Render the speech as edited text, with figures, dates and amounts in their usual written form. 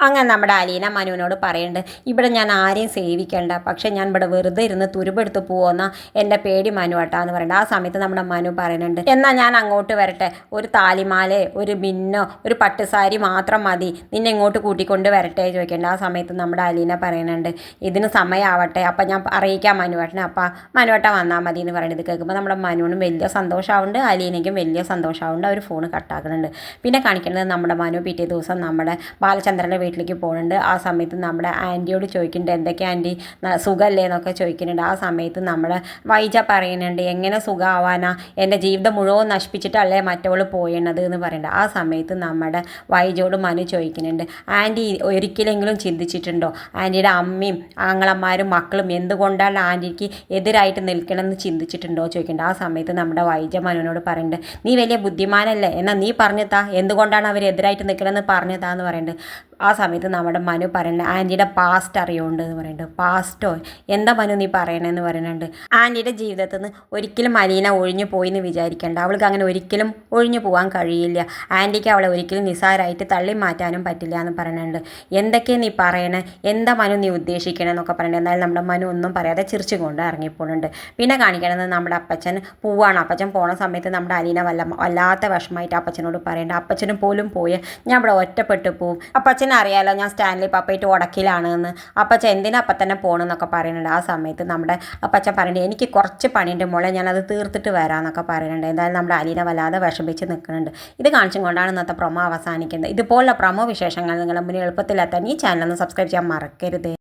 അങ്ങനെ നമ്മുടെ അലീന മനുവിനോട് പറയുന്നുണ്ട്, ഇവിടെ ഞാൻ ആരെയും സേവിക്കേണ്ട, പക്ഷെ ഞാൻ ഇവിടെ വെറുതെ ഇരുന്ന് തുരുമ്പെടുത്ത് പോകുന്ന എൻ്റെ പേടി മനു എന്ന് പറയുന്നത്. ആ സമയത്ത് നമ്മുടെ മനു പറയുന്നുണ്ട്, എന്നാൽ ഞാൻ അങ്ങോട്ട് വരട്ടെ, ഒരു താലിമാല, ഒരു മിന്നോ, ഒരു പട്ടുസാരി മാത്രം മതി, നിന്നെ ഇങ്ങോട്ട് കൂട്ടിക്കൊണ്ട് വരട്ടെ ചോദിക്കേണ്ട. ആ സമയത്ത് നമ്മുടെ അലീന പറയുന്നുണ്ട്, ഇതിന് സമയമാവട്ടെ, അപ്പം ഞാൻ അറിയിക്കാം മനുവേട്ടനെ, അപ്പം മനുവേട്ടൻ വന്നാൽ മതി എന്ന് പറയുന്നത് കേൾക്കുമ്പോൾ നമ്മുടെ മനുവിനും വലിയ സന്തോഷമാവുന്നുണ്ട്, അലീനയ്ക്കും വലിയ സന്തോഷമാവുന്നുണ്ട്. അവർ ഫോൺ കട്ടാക്കുന്നുണ്ട്. പിന്നെ കാണിക്കുന്നത് നമ്മുടെ മനു പിറ്റേ ദിവസം നമ്മുടെ ബാലചന്ദ്രൻ്റെ വീട്ടിലേക്ക് പോകുന്നുണ്ട്. ആ സമയത്ത് നമ്മുടെ ആൻറ്റിയോട് ചോദിക്കുന്നുണ്ട്, എന്തൊക്കെ ആൻറ്റി സുഖമല്ലേ എന്നൊക്കെ ചോദിക്കുന്നുണ്ട്. ആ സമയത്ത് നമ്മുടെ വൈജ പറയുന്നുണ്ട്, എങ്ങനെ സുഖമാവാനാ, എൻ്റെ ജീവിതം മുഴുവൻ നശിപ്പിച്ചിട്ടല്ലേ മറ്റവൾ പോയണത് എന്ന് പറയുന്നുണ്ട്. ആ സമയത്ത് നമ്മുടെ വൈജയോട് മനു ചോദിക്കുന്നുണ്ട്, ആൻറ്റി ഒരിക്കലെങ്കിലും ചിന്തിച്ചിട്ടുണ്ടോ ആൻറ്റിയുടെ അമ്മയും ആങ്ങളമാരും മക്കളും എന്തുകൊണ്ടാണ് ആൻറ്റിക്ക് എതിരായിട്ട് നിൽക്കണമെന്ന് ചിന്തിച്ചിട്ടുണ്ടോ ചോദിക്കുന്നുണ്ട്. ആ സമയത്ത് നമ്മുടെ വൈജ മനുവിനോട് പറയുന്നുണ്ട്, നീ വലിയ ബുദ്ധിമാനല്ലേ, എന്നാൽ നീ പറഞ്ഞതാ എന്തുകൊണ്ടാണ് അവർ എതിരായിട്ട് നിൽക്കണമെന്ന് പറഞ്ഞതാന്ന് പറയുന്നുണ്ട്. ആ സമയത്ത് നമ്മുടെ മനു പറയുന്നുണ്ട്, ആൻറ്റിയുടെ പാസ്റ്റ് അറിയുന്നുണ്ട് എന്ന് പറയുന്നുണ്ട്. പാസ്റ്റോ, എന്താ മനു നീ പറയണമെന്ന് പറയുന്നുണ്ട്. ആൻറ്റിയുടെ ജീവിതത്തിൽ നിന്ന് ഒരിക്കലും അലീന ഒഴിഞ്ഞു പോയി എന്ന് വിചാരിക്കേണ്ട, അവൾക്ക് അങ്ങനെ ഒരിക്കലും ഒഴിഞ്ഞു പോകാൻ കഴിയില്ല, ആൻറ്റിക്ക് അവളെ ഒരിക്കലും നിസ്സാരമായിട്ട് തള്ളി മാറ്റാനും പറ്റില്ല എന്ന് പറയുന്നുണ്ട്. എന്തൊക്കെയാണ് നീ പറയണേ, എന്താ മനു നീ ഉദ്ദേശിക്കണേ എന്നൊക്കെ പറയുന്നത്. എന്നാലും നമ്മുടെ മനു ഒന്നും പറയാതെ ചിരിച്ചുകൊണ്ട് ഇറങ്ങിപ്പോണുണ്ട്. പിന്നെ കാണിക്കണത് നമ്മുടെ അപ്പച്ചൻ പോവാണ്. അപ്പച്ചൻ പോണ സമയത്ത് നമ്മുടെ അലീന വല്ലാത്ത വിഷമമായിട്ട് അപ്പച്ചനോട് പറയേണ്ട, അപ്പച്ചനും പോലും പോയി ഞാൻ ഇവിടെ ഒറ്റപ്പെട്ടു പോവും, അപ്പച്ചൻ അറിയാലോ ഞാൻ സ്റ്റാൻലി പപ്പയിട്ട് ഉടക്കിലാണ് എന്ന്, അപ്പച്ചൻ എന്തിനാ അപ്പം തന്നെ പോകണമെന്നൊക്കെ പറയുന്നുണ്ട്. ആ സമയത്ത് നമ്മുടെ അപ്പച്ചൻ പറയുന്നുണ്ട്, എനിക്ക് കുറച്ച് പണിൻ്റെ മോളെ ഞാനത് തീർത്തിട്ട് വരാമെന്നൊക്കെ പറയുന്നുണ്ട്. എന്തായാലും നമ്മുടെ അലീന വല്ലാതെ വിഷമിച്ച് നിൽക്കുന്നുണ്ട്. ഇത് കാണിച്ചും കൊണ്ടാണ് ഇന്നത്തെ പ്രൊമോ അവസാനിക്കുന്നത്. ഇതുപോലുള്ള പ്രൊമോ വിശേഷങ്ങൾ നിങ്ങളുടെ മുന്നിൽ എളുപ്പത്തിലെത്താൻ ഈ ചാനൽ ഒന്ന് സബ്സ്ക്രൈബ് ചെയ്യാൻ മറക്കരുത്.